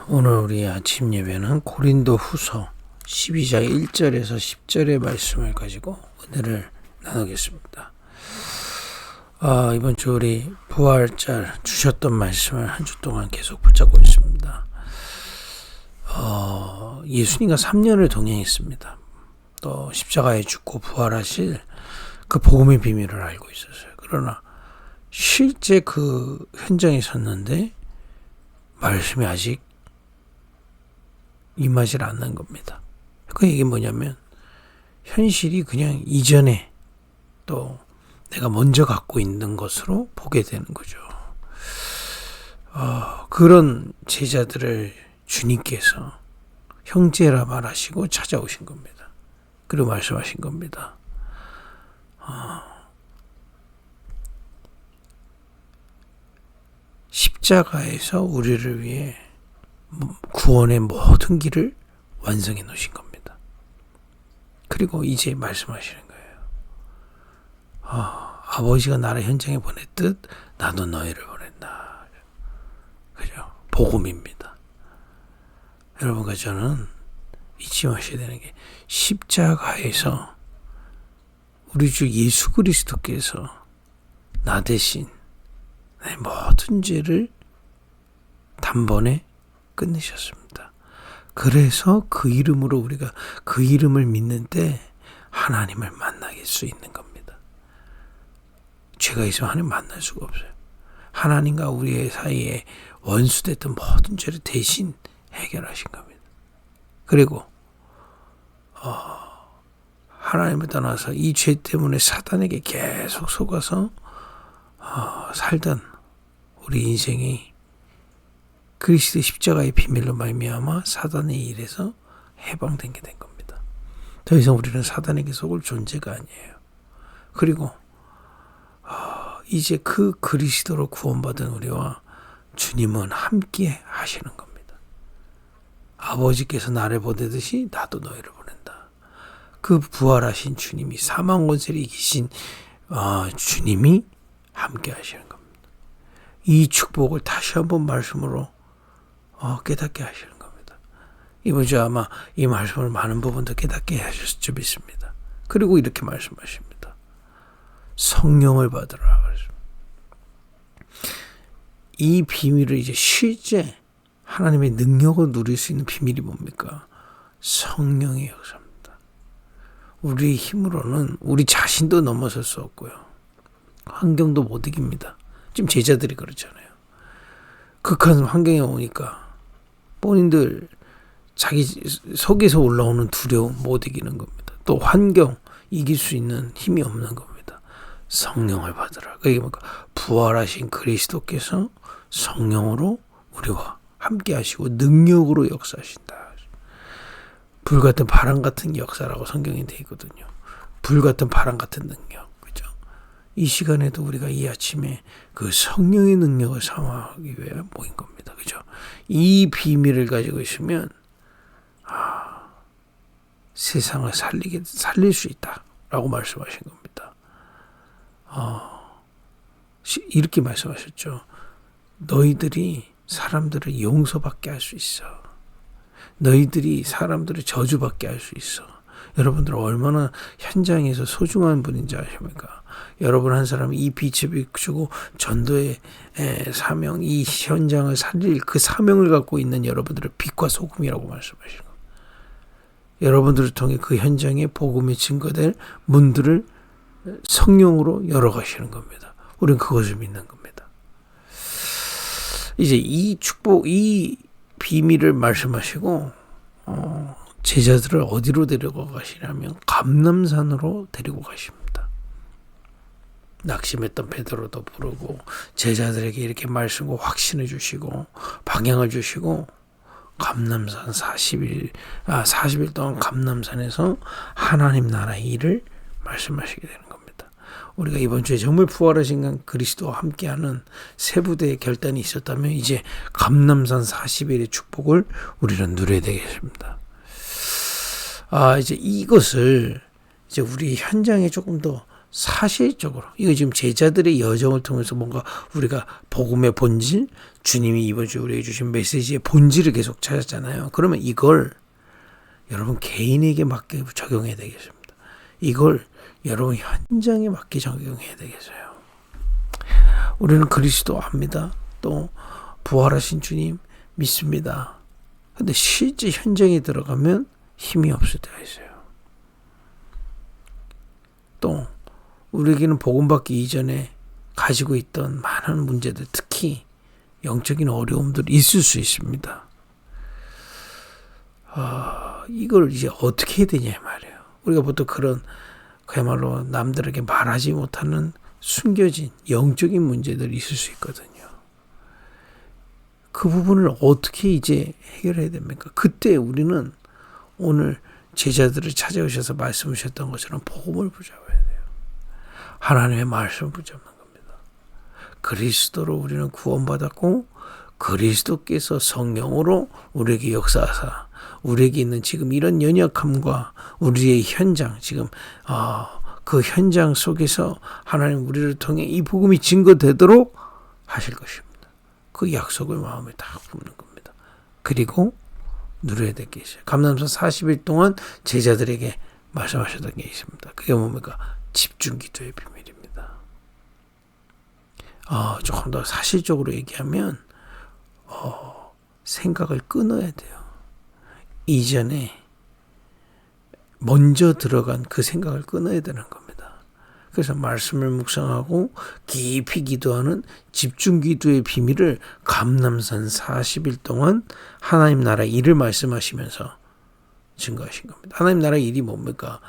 오늘 우리 아침 예배는 고린도 후서 12장 1절에서 10절의 말씀을 가지고 은혜를 나누겠습니다. 이번 주 우리 부활절 주셨던 말씀을 한 주 동안 계속 붙잡고 있습니다. 예수님과 3년을 동행했습니다. 또 십자가에 죽고 부활하실 그 복음의 비밀을 알고 있었어요. 그러나 실제 그 현장에 섰는데 말씀이 아직 임하지 않는 겁니다. 그 얘기는 뭐냐면 현실이 그냥 이전에 또 내가 먼저 갖고 있는 것으로 보게 되는 거죠. 그런 제자들을 주님께서 형제라 말하시고 찾아오신 겁니다. 그리고 말씀하신 겁니다. 십자가에서 우리를 위해 구원의 모든 길을 완성해 놓으신 겁니다. 그리고 이제 말씀하시는 거예요. 아버지가 나를 현장에 보냈듯 나도 너희를 보낸다. 그죠? 복음입니다. 여러분과 저는 잊지 마셔야 되는 게 십자가에서 우리 주 예수 그리스도께서 나 대신 내 모든 죄를 단번에 끝내셨습니다. 그래서 그 이름으로 우리가 그 이름을 믿는 때 하나님을 만나게 수 있는 겁니다. 죄가 있으면 하나님 만날 수가 없어요. 하나님과 우리의 사이에 원수됐던 모든 죄를 대신 해결하신 겁니다. 그리고 하나님을 떠나서 이 죄 때문에 사단에게 계속 속아서 살던 우리 인생이 그리스도의 십자가의 비밀로 말미암아 사단의 일에서 해방된 게 된 겁니다. 더 이상 우리는 사단에게 속을 존재가 아니에요. 그리고 이제 그 그리스도로 구원받은 우리와 주님은 함께 하시는 겁니다. 아버지께서 나를 보내듯이 나도 너희를 보낸다. 그 부활하신 주님이 사망 권세를 이기신 주님이 함께 하시는 겁니다. 이 축복을 다시 한번 말씀으로 깨닫게 하시는 겁니다. 이번 주 아마 이 말씀을 많은 부분도 깨닫게 하셨을 줄 믿습니다. 그리고 이렇게 말씀하십니다. 성령을 받으라. 이 비밀을 이제 실제 하나님의 능력을 누릴 수 있는 비밀이 뭡니까? 성령의 역사입니다. 우리 힘으로는 우리 자신도 넘어설 수 없고요. 환경도 못 이깁니다. 지금 제자들이 그렇잖아요. 극한 환경에 오니까 본인들 자기 속에서 올라오는 두려움 못 이기는 겁니다. 또 환경 이길 수 있는 힘이 없는 겁니다. 성령을 받으라. 그게 뭔가 부활하신 그리스도께서 성령으로 우리와 함께 하시고 능력으로 역사하신다. 불같은 바람 같은 역사라고 성경에 되어 있거든요. 불같은 바람 같은 능력. 그죠? 이 시간에도 우리가 이 아침에 그 성령의 능력을 사모하기 위해 모인 겁니다. 그죠? 이 비밀을 가지고 있으면 세상을 살릴 수 있다라고 말씀하신 겁니다. 이렇게 말씀하셨죠. 너희들이 사람들을 용서받게 할 수 있어. 너희들이 사람들을 저주받게 할 수 있어. 여러분들 얼마나 현장에서 소중한 분인지 아십니까? 여러분 한 사람이 이 빛을 비추고 전도의 사명, 이 현장을 살릴 그 사명을 갖고 있는 여러분들의 빛과 소금이라고 말씀하시는 겁니다. 여러분들을 통해 그 현장에 복음이 증거될 문들을 성령으로 열어가시는 겁니다. 우리는 그것을 믿는 겁니다. 이제 이 축복, 이 비밀을 말씀하시고 제자들을 어디로 데리고 가시냐면 감람산으로 데리고 가십니다. 낙심했던 베드로도 부르고 제자들에게 이렇게 말씀과 확신을 주시고 방향을 주시고 감람산 40일 동안 감람산에서 하나님 나라의 일을 말씀하시게 되는 겁니다. 우리가 이번 주에 정말 부활하신 그리스도와 함께하는 세부대의 결단이 있었다면 이제 감람산 40일의 축복을 우리는 누려야 되겠습니다. 이제 이것을 이제 우리 현장에 조금 더 사실적으로 이거 지금 제자들의 여정을 통해서 뭔가 우리가 복음의 본질, 주님이 이번 주에 우리에게 주신 메시지의 본질을 계속 찾았잖아요. 그러면 이걸 여러분 개인에게 맞게 적용해야 되겠습니다. 이걸 여러분 현장에 맞게 적용해야 되겠어요. 우리는 그리스도 압니다. 또 부활하신 주님 믿습니다. 근데 실제 현장에 들어가면 힘이 없을 때가 있어요. 또 우리에게는 복음 받기 이전에 가지고 있던 많은 문제들, 특히 영적인 어려움들이 있을 수 있습니다. 이걸 이제 어떻게 해야 되냐 말이에요. 우리가 보통 그런 그야말로 남들에게 말하지 못하는 숨겨진 영적인 문제들이 있을 수 있거든요. 그 부분을 어떻게 이제 해결해야 됩니까? 그때 우리는 오늘 제자들을 찾아오셔서 말씀하셨던 것처럼 복음을 붙잡아야 돼요. 하나님의 말씀을 붙잡는 겁니다. 그리스도로 우리는 구원받았고 그리스도께서 성령으로 우리에게 역사하사 우리에게 있는 지금 이런 연약함과 우리의 현장, 지금 그 현장 속에서 하나님 우리를 통해 이 복음이 증거되도록 하실 것입니다. 그 약속을 마음에 다 품는 겁니다. 그리고 누려야 될 게 있어요. 감람산 40일 동안 제자들에게 말씀하셨던 게 있습니다. 그게 뭡니까? 집중기도의 비밀입니다. 조금 더 사실적으로 얘기하면 생각을 끊어야 돼요. 이전에 먼저 들어간 그 생각을 끊어야 되는 겁니다. 그래서 말씀을 묵상하고 깊이 기도하는 집중기도의 비밀을 감람산 40일 동안 하나님 나라 일을 말씀하시면서 증거하신 겁니다. 하나님 나라 일이 뭡니까?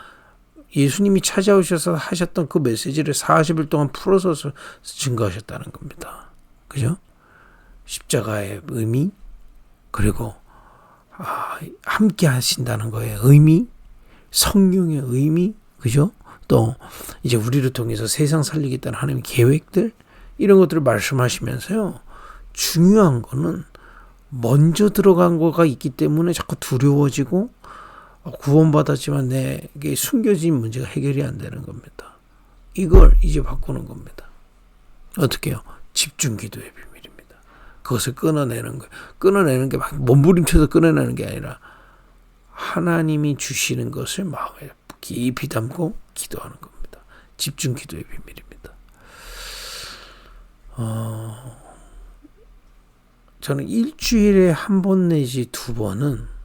예수님이 찾아오셔서 하셨던 그 메시지를 40일 동안 풀어서 증거하셨다는 겁니다. 그죠? 십자가의 의미, 그리고 함께 하신다는 거에 의미, 성령의 의미, 그죠? 또 이제 우리를 통해서 세상 살리겠다는 하나님의 계획들, 이런 것들을 말씀하시면서요. 중요한 거는 먼저 들어간 거가 있기 때문에 자꾸 두려워지고 구원받았지만 내게 숨겨진 문제가 해결이 안 되는 겁니다. 이걸 이제 바꾸는 겁니다. 어떻게 해요? 집중기도의 비밀입니다. 그것을 끊어내는 거예요. 끊어내는 게 막 몸부림쳐서 끊어내는 게 아니라 하나님이 주시는 것을 마음에 깊이 담고 기도하는 겁니다. 집중기도의 비밀입니다. 저는 일주일에 한 번 내지 두 번은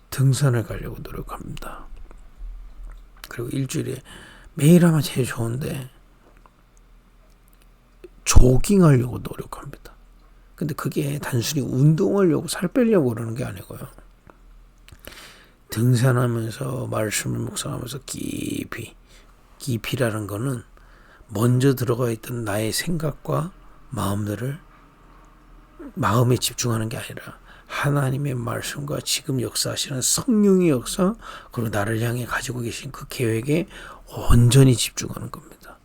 등산을 가려고 노력합니다. 그리고 일주일에 매일 하면 제일 좋은데 조깅하려고 노력합니다. 근데 그게 단순히 운동하려고 살 빼려고 그러는 게 아니고요. 등산하면서 말씀을 묵상하면서 깊이라는 거는 먼저 들어가 있던 나의 생각과 마음에 집중하는 게 아니라 하나님의 말씀과 지금 역사하시는 성령의 역사, 그리고 나를 향해 가지고 계신 그 계획에 온전히 집중하는 겁니다.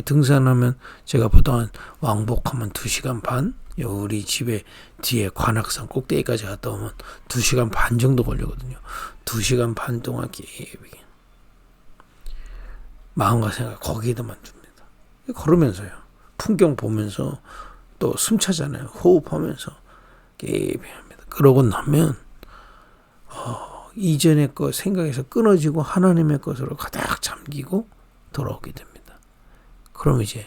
등산하면 제가 보통 왕복하면 2시간 반, 우리 집에 뒤에 관악산 꼭대기까지 갔다 오면 2시간 반 정도 걸리거든요. 2시간 반 동안 깊이 마음과 생각 거기에다만 둡니다. 걸으면서요. 풍경 보면서 또 숨차잖아요. 호흡하면서 깊이 합니다. 그러고 나면 이전의 것 생각에서 끊어지고 하나님의 것으로 가득 잠기고 돌아오게 됩니다. 그럼 이제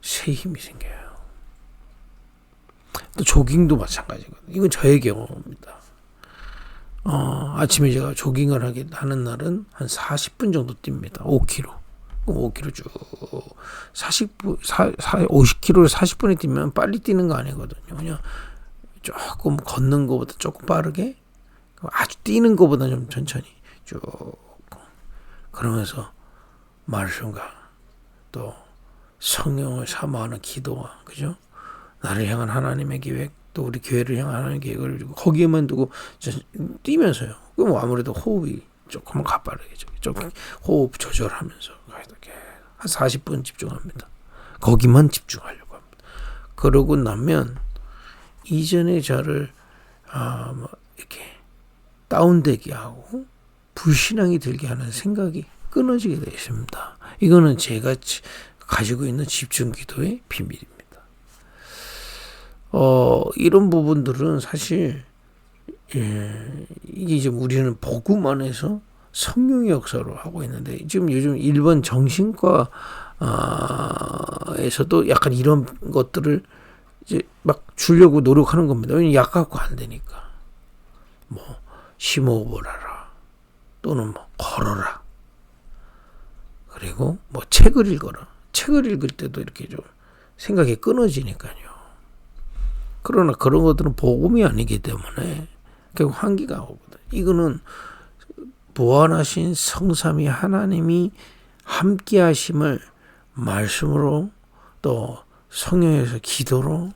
새 힘이 생겨요. 또 조깅도 마찬가지거든요. 이건 저의 경험입니다. 아침에 제가 조깅을 하는 날은 한 40분 정도 뜁니다. 5km. 5km 쭉 50km를 40분에 뛰면 빨리 뛰는 거 아니거든요. 그냥 조금 걷는 것보다 조금 빠르게, 아주 뛰는 것보다 좀 천천히 쭉 그러면서 말씀과 또 성령을 사모하는 기도와, 그죠? 나를 향한 하나님의 계획, 또 우리 교회를 향한 하나님의 계획을 거기에만 두고 뛰면서요. 그럼 아무래도 호흡이 조금 가빠르겠죠. 조금 호흡 조절하면서 한 40분 집중합니다. 거기만 집중하려고 합니다. 그러고 나면 이전에 저를 이렇게 다운되게 하고 불신앙이 들게 하는 생각이 끊어지게 되어 있습니다. 이거는 제가 가지고 있는 집중 기도의 비밀입니다. 이런 부분들은 사실 이게 이제 우리는 복음 안에서 성령의 역사로 하고 있는데, 지금 요즘 일반 정신과 에서도 약간 이런 것들을 이제 막 주려고 노력하는 겁니다. 왜냐면 약 갖고 안 되니까. 뭐 심호흡하라, 또는 뭐 걸어라, 그리고 뭐 책을 읽어라. 책을 읽을 때도 이렇게 좀 생각이 끊어지니까요. 그러나 그런 것들은 복음이 아니기 때문에 결국 한계가 오거든. 이거는 부활하신 성삼위 하나님이 함께 하심을 말씀으로, 또 성령에서 기도로,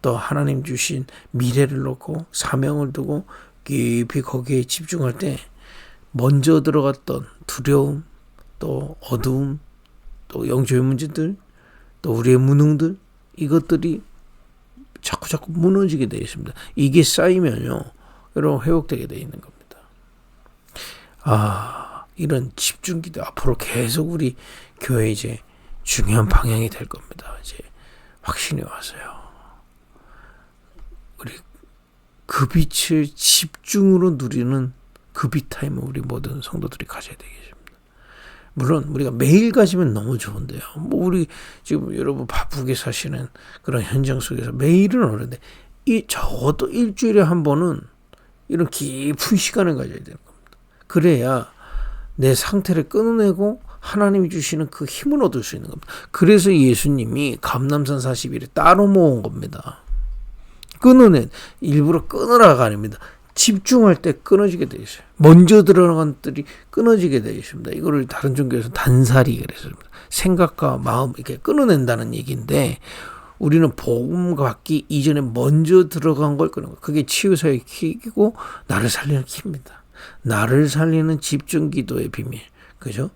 또 하나님 주신 미래를 놓고 사명을 두고 깊이 거기에 집중할 때 먼저 들어갔던 두려움, 또 어두움, 또 영적인 문제들, 또 우리의 무능들, 이것들이 자꾸 무너지게 되어 있습니다. 이게 쌓이면요, 여러분 회복되게 되어 있는 겁니다. 이런 집중기도 앞으로 계속 우리 교회 이제 중요한 방향이 될 겁니다. 이제 확신이 와서요. 우리 그 빛을 집중으로 누리는 그 빛 타임을 우리 모든 성도들이 가져야 되겠습니다. 물론 우리가 매일 가지면 너무 좋은데요. 뭐 우리 지금 여러분 바쁘게 사시는 그런 현장 속에서 매일은 어려운데, 적어도 일주일에 한 번은 이런 깊은 시간을 가져야 되는 겁니다. 그래야 내 상태를 끊어내고 하나님이 주시는 그 힘을 얻을 수 있는 겁니다. 그래서 예수님이 감람산 40일에 따로 모은 겁니다. 일부러 끊으라가 아닙니다. 집중할 때 끊어지게 되어 있어요. 먼저 들어간 것들이 끊어지게 되어 있습니다. 이거를 다른 종교에서 단살이 그랬습니다. 생각과 마음 이렇게 끊어낸다는 얘기인데, 우리는 복음 받기 이전에 먼저 들어간 걸 끊는 거예요. 그게 치유사의 키이고 나를 살리는 키입니다. 나를 살리는 집중 기도의 비밀. 그죠?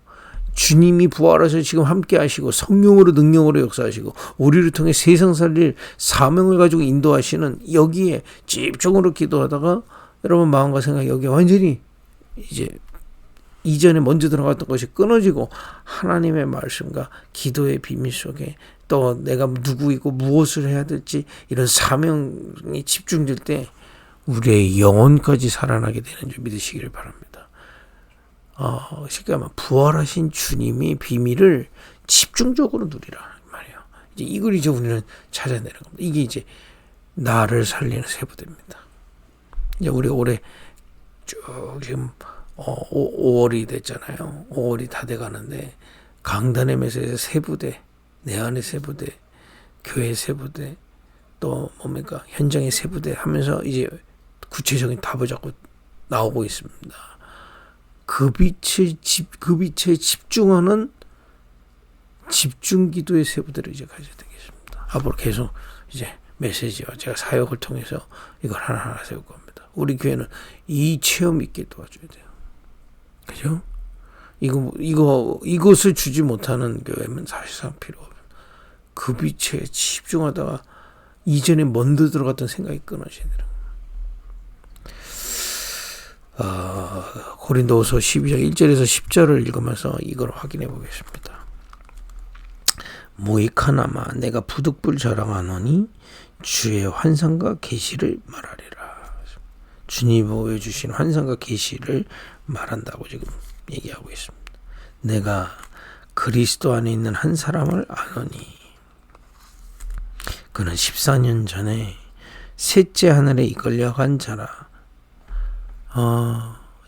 주님이 부활하셔서 지금 함께 하시고 성령으로 능력으로 역사하시고 우리를 통해 세상 살릴 사명을 가지고 인도하시는 여기에 집중으로 기도하다가 여러분 마음과 생각이 여기에 완전히 이제 이전에 먼저 들어갔던 것이 끊어지고 하나님의 말씀과 기도의 비밀 속에 또 내가 누구이고 무엇을 해야 될지 이런 사명이 집중될 때 우리의 영혼까지 살아나게 되는 줄 믿으시기를 바랍니다. 쉽게 말하면 부활하신 주님의 비밀을 집중적으로 누리라 말이에요. 이제 이걸 이제 우리는 찾아내는 겁니다. 이게 이제 나를 살리는 세부대입니다. 이제 우리 올해 쭉 지금 5월이 됐잖아요. 5월이 다 돼가는데 강단의 메시지 세부대, 내 안의 세부대, 교회 세부대, 또 뭡니까 현장의 세부대 하면서 이제 구체적인 답을 자꾸 나오고 있습니다. 그 빛에 집중하는 집중기도의 세부대를 이제 가져야 되겠습니다. 앞으로 계속 이제 메시지와 제가 사역을 통해서 이걸 하나하나 세울 겁니다. 우리 교회는 이 체험 있게 도와줘야 돼요. 그죠? 이것을 주지 못하는 교회는 사실상 필요 없어요. 그 빛에 집중하다가 이전에 먼저 들어갔던 생각이 끊어져야 돼요. 고린도후서 12장 1절에서 10절을 읽으면서 이걸 확인해 보겠습니다. 무익하나마 내가 부득불 자랑하노니 주의 환상과 계시를 말하리라. 주님 보여주신 환상과 계시를 말한다고 지금 얘기하고 있습니다. 내가 그리스도 안에 있는 한 사람을 아노니 그는 14년 전에 셋째 하늘에 이끌려 간 자라.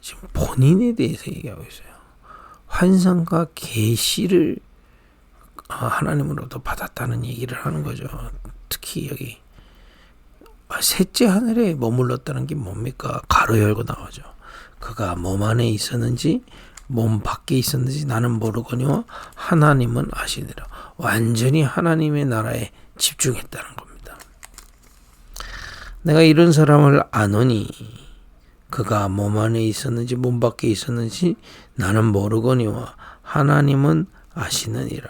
지금 본인에 대해서 얘기하고 있어요. 환상과 계시를 하나님으로부터 받았다는 얘기를 하는 거죠. 특히 여기 셋째 하늘에 머물렀다는 게 뭡니까? 가로 열고 나오죠. 그가 몸 안에 있었는지 몸 밖에 있었는지 나는 모르거니와 하나님은 아시니라. 완전히 하나님의 나라에 집중했다는 겁니다. 내가 이런 사람을 아노니 그가 몸 안에 있었는지 몸 밖에 있었는지 나는 모르거니와 하나님은 아시느니라.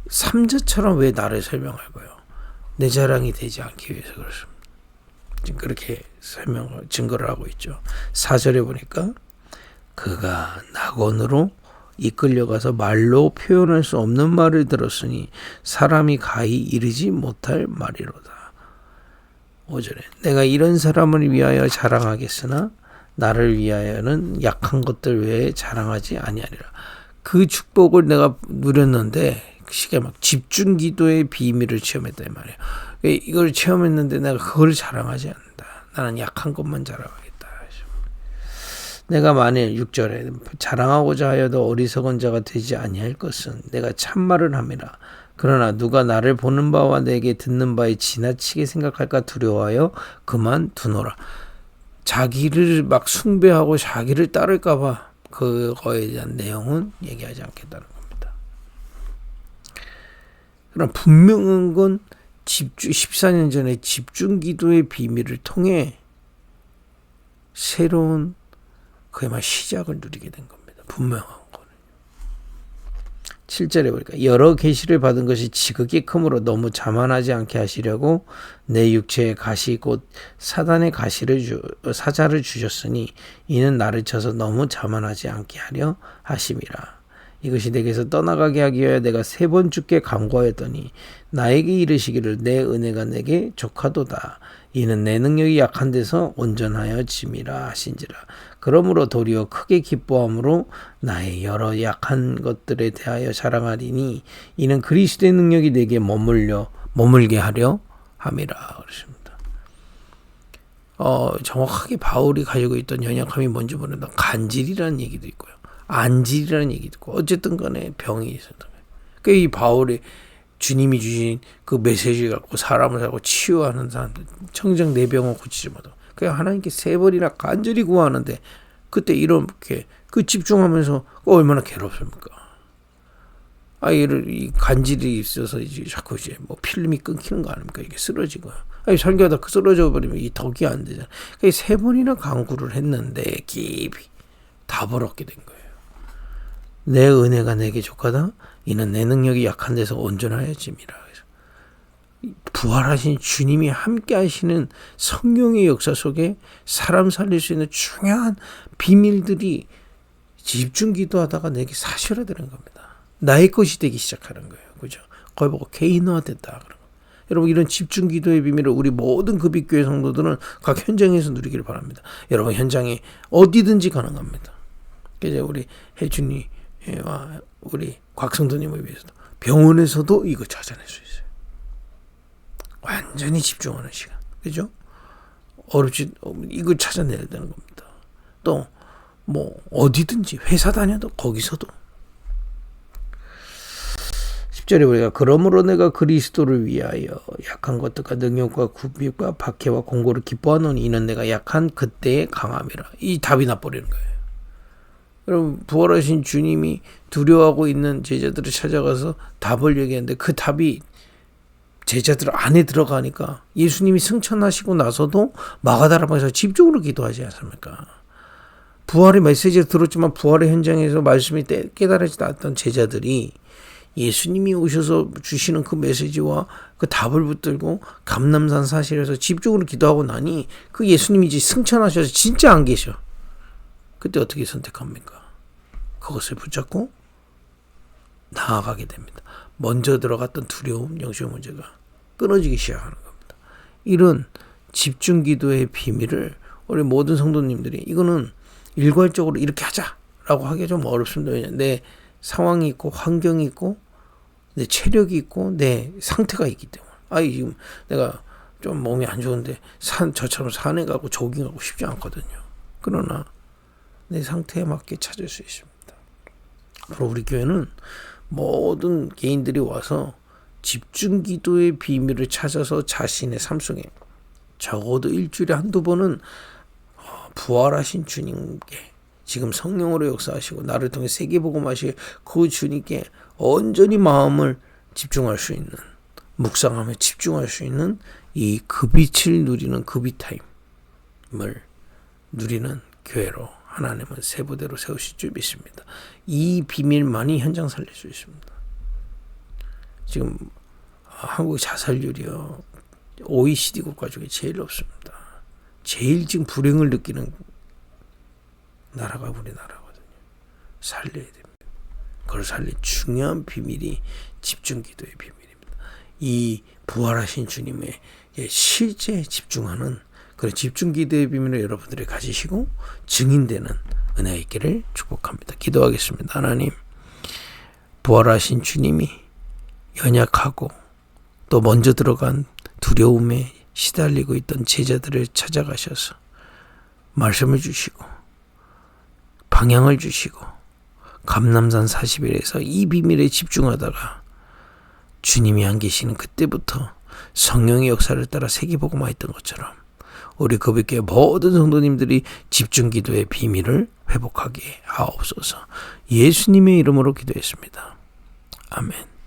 3자처럼 왜 나를 설명할 거예요? 내 자랑이 되지 않기 위해서 그렇습니다. 지금 그렇게 증거를 하고 있죠. 4절에 보니까 그가 낙원으로 이끌려가서 말로 표현할 수 없는 말을 들었으니 사람이 가히 이르지 못할 말이로다. 5절에 내가 이런 사람을 위하여 자랑하겠으나 나를 위하여는 약한 것들 외에 자랑하지 아니하리라. 그 축복을 내가 누렸는데 그 시기에 막 집중 기도의 비밀을 체험했다 이 말이에요. 이걸 체험했는데 내가 그걸 자랑하지 않는다. 나는 약한 것만 자랑하겠다. 내가 만일 6절에 자랑하고자 하여도 어리석은 자가 되지 아니할 것은 내가 참말을 함이라. 그러나 누가 나를 보는 바와 내게 듣는 바에 지나치게 생각할까 두려워하여 그만 두노라. 자기를 막 숭배하고 자기를 따를까 봐 그거에 대한 내용은 얘기하지 않겠다는 겁니다. 그럼 분명한 건 14년 전에 집중 기도의 비밀을 통해 새로운 그야말로 시작을 누리게 된 겁니다. 분명한 거는. 7절에 보니까 여러 계시를 받은 것이 지극히 크므로 너무 자만하지 않게 하시려고 내 육체에 가시 곧 사단의 사자를 주셨으니 이는 나를 쳐서 너무 자만하지 않게 하려 하심이라. 이것이 내게서 떠나가게 하기 위하여 내가 3번 주께 간구하였더니 나에게 이르시기를 내 은혜가 내게 족하도다. 이는 내 능력이 약한 데서 온전하여 짐이라 하신지라. 그러므로 도리어 크게 기뻐함으로 나의 여러 약한 것들에 대하여 자랑하리니 이는 그리스도의 능력이 내게 머물게 하려 함이라. 그렇습니다. 정확하게 바울이 가지고 있던 연약함이 뭔지 모른다. 간질이라는 얘기도 있고요. 안질이라는 얘기도 있고 어쨌든 간에 병이 있었던 거예요. 그러니까 이 바울이 주님이 주신 그 메시지 갖고 사람을 하고 치유하는 사람들 청정 내 병을 고치지 못하고 그냥 하나님께 3번이나 간절히 구하는데 그때 이렇게 그 집중하면서 얼마나 괴롭습니까? 이 간질이 있어서 이제 자꾸 이제 뭐 필름이 끊기는 거 아닙니까? 이게 쓰러지고요. 설교하다 쓰러져 버리면 이 덕이 안 되잖아요. 그러니까 3번이나 간구를 했는데 깊이 답을 얻게 된 거예요. 내 은혜가 내게 족하다. 이는 내 능력이 약한 데서 온전하여 짐이라. 부활하신 주님이 함께 하시는 성령의 역사 속에 사람 살릴 수 있는 중요한 비밀들이 집중 기도하다가 내게 사실화되는 겁니다. 나의 것이 되기 시작하는 거예요. 그죠? 거의 보고 개인화됐다. 여러분 이런 집중 기도의 비밀을 우리 모든 급입교회 성도들은 각 현장에서 누리기를 바랍니다. 여러분 현장에 어디든지 가능합니다. 그래서 우리 혜준이와 우리 곽성도님을 위해서도 병원에서도 이거 찾아낼 수 있어요. 완전히 집중하는 시간. 그죠? 어렵지, 이거 찾아내야 되는 겁니다. 또, 어디든지, 회사 다녀도 거기서도. 10절에 우리가 그러므로 내가 그리스도를 위하여 약한 것들과 능력과 굽입과 박해와 공고를 기뻐하노니 이는 내가 약한 그때의 강함이라. 이 답이 나버리는 거예요. 여러분 부활하신 주님이 두려워하고 있는 제자들을 찾아가서 답을 얘기했는데 그 답이 제자들 안에 들어가니까 예수님이 승천하시고 나서도 마가다라방에서 집중으로 기도하지 않습니까? 부활의 메시지를 들었지만 부활의 현장에서 말씀이 깨달아지지 않았던 제자들이 예수님이 오셔서 주시는 그 메시지와 그 답을 붙들고 감람산 사실에서 집중으로 기도하고 나니 그 예수님이 이제 승천하셔서 진짜 안 계셔. 그때 어떻게 선택합니까? 그것을 붙잡고 나아가게 됩니다. 먼저 들어갔던 두려움, 영적 문제가 끊어지기 시작하는 겁니다. 이런 집중 기도의 비밀을 우리 모든 성도님들이 이거는 일괄적으로 이렇게 하자라고 하기가 좀 어렵습니다. 왜냐하면 내 상황이 있고 환경이 있고 내 체력이 있고 내 상태가 있기 때문에 지금 내가 좀 몸이 안 좋은데 저처럼 산에 가고 조깅하고 싶지 않거든요. 그러나 내 상태에 맞게 찾을 수 있습니다. 그리고 우리 교회는 모든 개인들이 와서 집중 기도의 비밀을 찾아서 자신의 삶 속에 적어도 일주일에 한두 번은 부활하신 주님께 지금 성령으로 역사하시고 나를 통해 세계복음하실 그 주님께 온전히 마음을 집중할 수 있는 묵상하며 집중할 수 있는 이 급빛을 누리는 급이타임을 누리는 교회로 하나님은 세부대로 세우실 줄 믿습니다. 이 비밀만이 현장 살릴 수 있습니다. 지금 한국 자살률이요 OECD 국가 중에 제일 높습니다. 제일 지금 불행을 느끼는 나라가 우리나라거든요. 살려야 됩니다. 그걸 살린 중요한 비밀이 집중기도의 비밀입니다. 이 부활하신 주님의 실제에 집중하는 그런 집중기도의 비밀을 여러분들이 가지시고 증인되는 은혜가 있기를 축복합니다. 기도하겠습니다. 하나님, 부활하신 주님이 연약하고 또 먼저 들어간 두려움에 시달리고 있던 제자들을 찾아가셔서 말씀을 주시고 방향을 주시고 감람산 40일에서 이 비밀에 집중하다가 주님이 안 계시는 그때부터 성령의 역사를 따라 세계복음화했던 것처럼 우리 거듭교회 모든 성도님들이 집중기도의 비밀을 회복하게 하옵소서. 예수님의 이름으로 기도했습니다. 아멘.